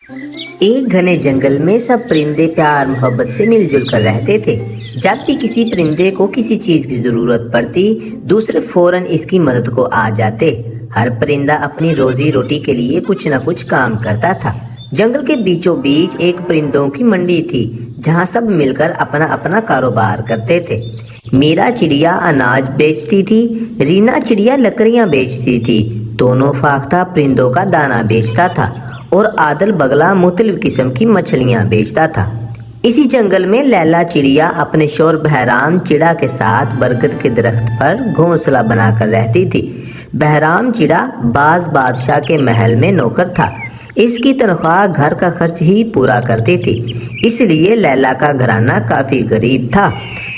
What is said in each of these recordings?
ایک گھنے جنگل میں سب پرندے پیار محبت سے مل جل کر رہتے تھے۔ جب بھی کسی پرندے کو کسی چیز کی ضرورت پڑتی، دوسرے فوراً اس کی مدد کو آ جاتے۔ ہر پرندہ اپنی روزی روٹی کے لیے کچھ نہ کچھ کام کرتا تھا۔ جنگل کے بیچوں بیچ ایک پرندوں کی منڈی تھی، جہاں سب مل کر اپنا اپنا کاروبار کرتے تھے۔ میرا چڑیا اناج بیچتی تھی، رینا چڑیا لکڑیاں بیچتی تھی، دونوں فاختہ پرندوں کا دانہ بیچتا تھا اور عادل بگلا مختلف قسم کی مچھلیاں بیچتا تھا۔ اسی جنگل میں لیلا چڑیا اپنے شوہر بہرام چڑا کے ساتھ برگد کے درخت پر گھونسلہ بنا کر رہتی تھی۔ بہرام چڑا باز بادشاہ کے محل میں نوکر تھا۔ اس کی تنخواہ گھر کا خرچ ہی پورا کرتی تھی، اس لیے لیلا کا گھرانہ کافی غریب تھا۔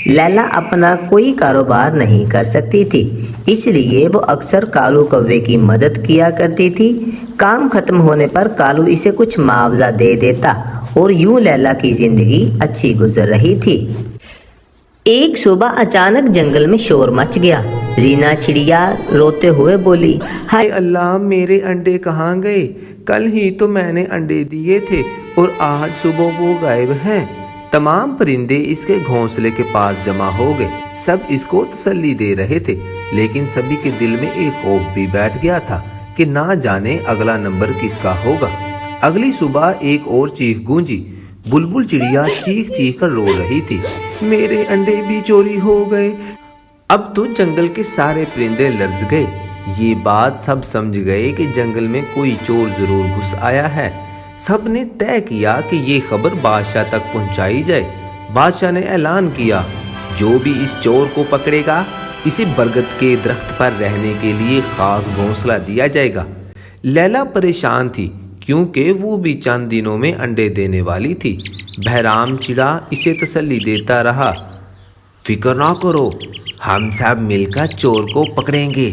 لیلا اپنا کوئی کاروبار نہیں کر سکتی تھی، اس لیے وہ اکثر کالو کوے کی مدد کیا کرتی تھی۔ کام ختم ہونے پر کالو اسے کچھ معاوضہ دے دیتا اور یوں لیلا کی زندگی اچھی گزر رہی تھی۔ ایک صبح اچانک جنگل میں شور مچ گیا۔ رینا چڑیا روتے ہوئے بولی، ہائے اللہ، میرے انڈے کہاں گئے؟ کل ہی تو میں نے انڈے دیے تھے اور آج صبح وہ غائب ہیں۔ تمام پرندے اس کے گھونسلے کے پاس جمع ہو گئے۔ سب اس کو تسلی دے رہے تھے، لیکن سبھی کے دل میں ایک خوف بھی بیٹھ گیا تھا کہ نہ جانے اگلا نمبر کس کا ہوگا۔ اگلی صبح ایک اور چیخ گونجی۔ بلبل چڑیا چیخ چیخ کر رو رہی تھی، میرے انڈے بھی چوری ہو گئے۔ اب تو جنگل کے سارے پرندے لرز گئے۔ یہ بات سب سمجھ گئے کہ جنگل میں کوئی چور ضرور گھس آیا ہے۔ سب نے طے کیا کہ یہ خبر بادشاہ تک پہنچائی جائے۔ بادشاہ نے اعلان کیا، جو بھی اس چور کو پکڑے گا، اسے برگد کے درخت پر رہنے کے لیے خاص گھونسلہ دیا جائے گا۔ لیلا پریشان تھی، کیونکہ وہ بھی چند دنوں میں انڈے دینے والی تھی۔ بہرام چڑا اسے تسلی دیتا رہا، فکر نہ کرو، ہم سب مل کر چور کو پکڑیں گے۔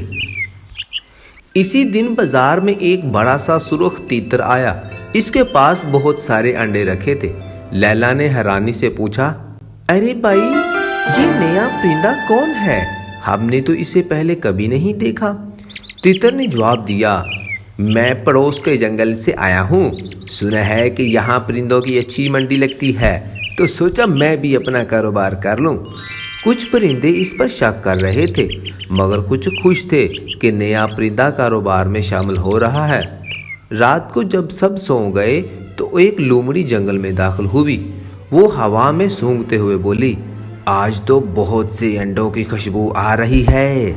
اسی دن بازار میں ایک بڑا سا سرخ تیتر آیا۔ اس کے پاس بہت سارے انڈے رکھے تھے۔ لیلا نے حیرانی سے پوچھا، ارے بھائی، یہ نیا پرندہ کون ہے؟ ہم نے تو اسے پہلے کبھی نہیں دیکھا۔ تیتر نے جواب دیا، میں پڑوس کے جنگل سے آیا ہوں۔ سنا ہے کہ یہاں پرندوں کی اچھی منڈی لگتی ہے، تو سوچا میں بھی اپنا کاروبار کر لوں۔ کچھ پرندے اس پر شک کر رہے تھے، مگر کچھ خوش تھے کہ نیا پرندہ کاروبار میں شامل ہو رہا ہے۔ رات کو جب سب سو گئے تو ایک لومڑی جنگل میں داخل ہوئی۔ وہ ہوا میں سونگتے ہوئے بولی، آج تو بہت سے انڈوں کی خوشبو آ رہی ہے،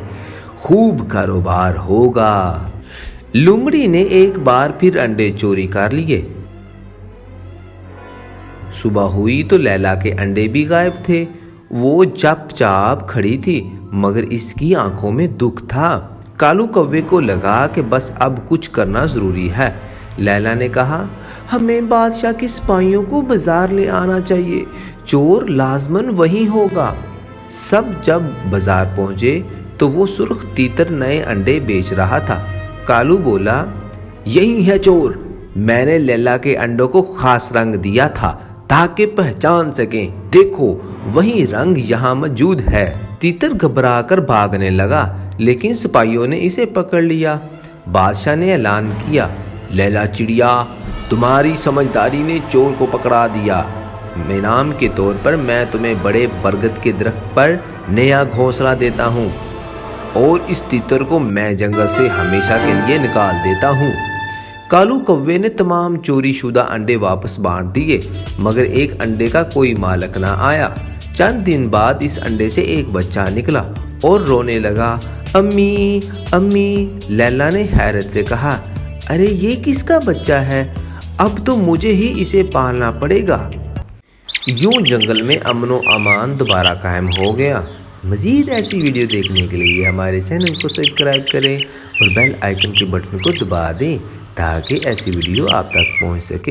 خوب کاروبار ہوگا۔ لومڑی نے ایک بار پھر انڈے چوری کر لیے۔ صبح ہوئی تو لیلا کے انڈے بھی غائب تھے۔ وہ چپ چاپ کھڑی تھی، مگر اس کی آنکھوں میں دکھ تھا۔ کالو کوے کو لگا کہ بس اب کچھ کرنا ضروری ہے۔ لیلا نے کہا، ہمیں بادشاہ کے سپاہیوں کو بازار لے آنا چاہیے، چور لازماً وہیں ہوگا۔ سب جب بازار پہنچے تو وہ سرخ تیتر نئے انڈے بیچ رہا تھا۔ کالو بولا، یہی ہے چور، میں نے لیلا کے انڈوں کو خاص رنگ دیا تھا تاکہ پہچان سکیں، دیکھو وہی رنگ یہاں موجود ہے۔ تیتر گھبرا کر بھاگنے لگا، لیکن سپاہیوں نے اسے پکڑ لیا۔ بادشاہ نے اعلان کیا، لیلا چڑیا، تمہاری سمجھداری نے چور کو پکڑا دیا۔ انعام کے طور پر میں تمہیں بڑے برگد کے درخت پر نیا گھونسلہ دیتا ہوں، اور اس تیتر کو میں جنگل سے ہمیشہ کے لیے نکال دیتا ہوں۔ کالو کوے نے تمام چوری شدہ انڈے واپس بانٹ دیے، مگر ایک انڈے کا کوئی مالک نہ آیا۔ چند دن بعد اس انڈے سے ایک بچہ نکلا اور رونے لگا، امی امی۔ لیلا نے حیرت سے کہا، ارے یہ کس کا بچہ ہے؟ اب تو مجھے ہی اسے پالنا پڑے گا۔ یوں جنگل میں امن و امان دوبارہ قائم ہو گیا۔ مزید ایسی ویڈیو دیکھنے کے لیے ہمارے چینل کو سبسکرائب کریں اور بیل آئیکن کے بٹن کو دبا دیں تاکہ ایسی ویڈیو آپ تک پہنچ سکے۔